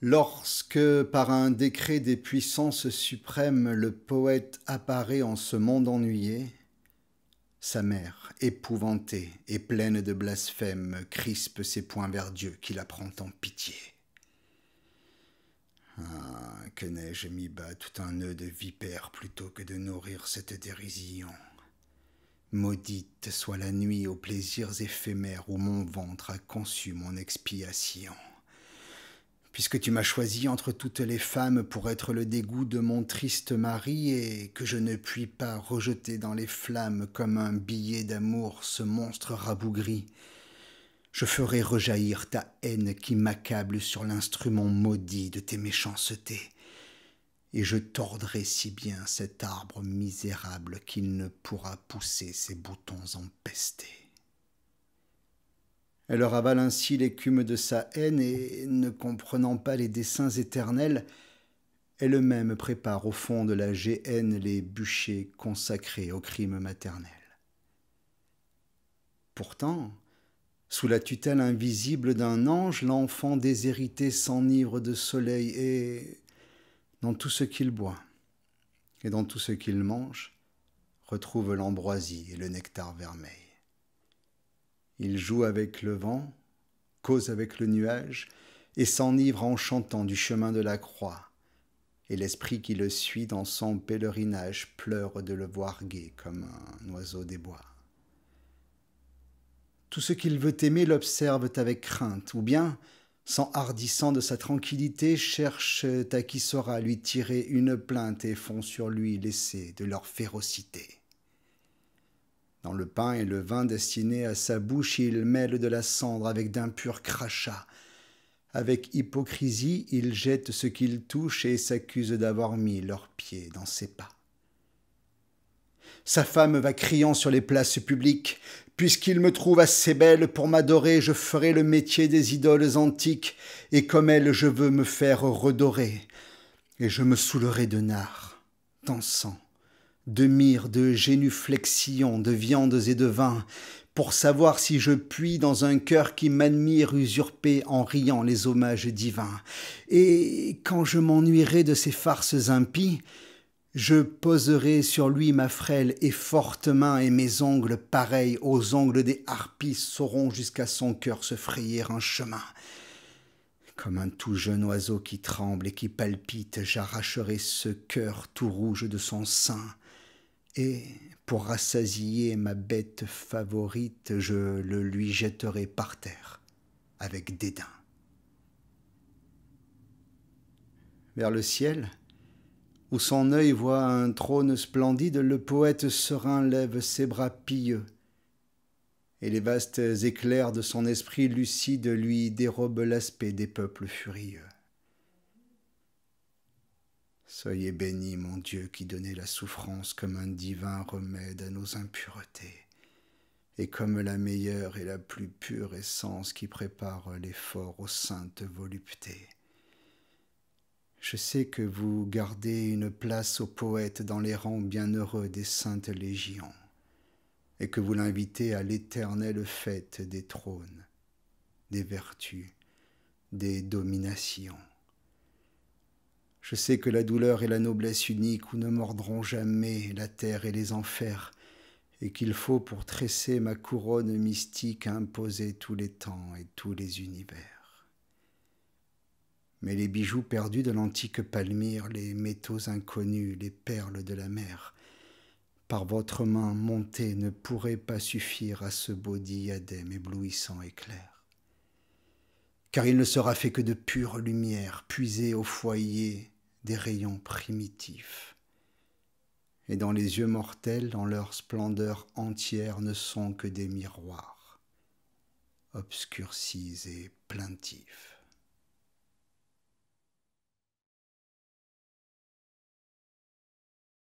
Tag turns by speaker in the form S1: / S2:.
S1: Lorsque, par un décret des puissances suprêmes, le poète apparaît en ce monde ennuyé, sa mère, épouvantée et pleine de blasphème, crispe ses poings vers Dieu qui la prend en pitié. Ah, que n'ai-je mis bas tout un nœud de vipère plutôt que de nourrir cette dérision. Maudite soit la nuit aux plaisirs éphémères où mon ventre a conçu mon expiation. Puisque tu m'as choisi entre toutes les femmes pour être le dégoût de mon triste mari et que je ne puis pas rejeter dans les flammes comme un billet d'amour ce monstre rabougri, je ferai rejaillir ta haine qui m'accable sur l'instrument maudit de tes méchancetés, et je tordrai si bien cet arbre misérable qu'il ne pourra pousser ses boutons empestés. Elle leur avale ainsi l'écume de sa haine et, ne comprenant pas les desseins éternels, elle-même prépare au fond de la géhenne les bûchers consacrés au crime maternel. Pourtant, sous la tutelle invisible d'un ange, l'enfant déshérité s'enivre de soleil et, dans tout ce qu'il boit et dans tout ce qu'il mange, retrouve l'ambroisie et le nectar vermeil. Il joue avec le vent, cause avec le nuage, et s'enivre en chantant du chemin de la croix. Et l'esprit qui le suit dans son pèlerinage pleure de le voir gai comme un oiseau des bois. Tout ce qu'il veut aimer l'observe avec crainte, ou bien, s'enhardissant de sa tranquillité, cherche à qui saura lui tirer une plainte et font sur lui l'essai de leur férocité. Dans le pain et le vin destinés à sa bouche, il mêle de la cendre avec d'impurs crachats. Avec hypocrisie, il jette ce qu'il touche et s'accuse d'avoir mis leurs pieds dans ses pas. Sa femme va criant sur les places publiques. Puisqu'il me trouve assez belle pour m'adorer, je ferai le métier des idoles antiques, et comme elle, je veux me faire redorer. Et je me saoulerai de nard, d'encens, de myrrhe, de génuflexion, de viandes et de vin, pour savoir si je puis dans un cœur qui m'admire usurper en riant les hommages divins. Et quand je m'ennuierai de ces farces impies, je poserai sur lui ma frêle et forte main, et mes ongles, pareils aux ongles des harpies, sauront jusqu'à son cœur se frayer un chemin. Comme un tout jeune oiseau qui tremble et qui palpite, j'arracherai ce cœur tout rouge de son sein, et, pour rassasier ma bête favorite, je le lui jetterai par terre, avec dédain. Vers le ciel, où son œil voit un trône splendide, le poète serein lève ses bras pieux, et les vastes éclairs de son esprit lucide lui dérobent l'aspect des peuples furieux. Soyez béni, mon Dieu, qui donnez la souffrance comme un divin remède à nos impuretés, et comme la meilleure et la plus pure essence qui prépare l'effort aux saintes voluptés. Je sais que vous gardez une place au poète dans les rangs bienheureux des saintes légions, et que vous l'invitez à l'éternelle fête des trônes, des vertus, des dominations. Je sais que la douleur et la noblesse unique où ne mordront jamais la terre et les enfers, et qu'il faut pour tresser ma couronne mystique imposer tous les temps et tous les univers. Mais les bijoux perdus de l'antique Palmyre, les métaux inconnus, les perles de la mer, par votre main montée ne pourraient pas suffire à ce beau diadème éblouissant et clair. Car il ne sera fait que de pure lumière, puisée au foyer des rayons primitifs. Et dans les yeux mortels, dans leur splendeur entière, ne sont que des miroirs, obscurcis et plaintifs.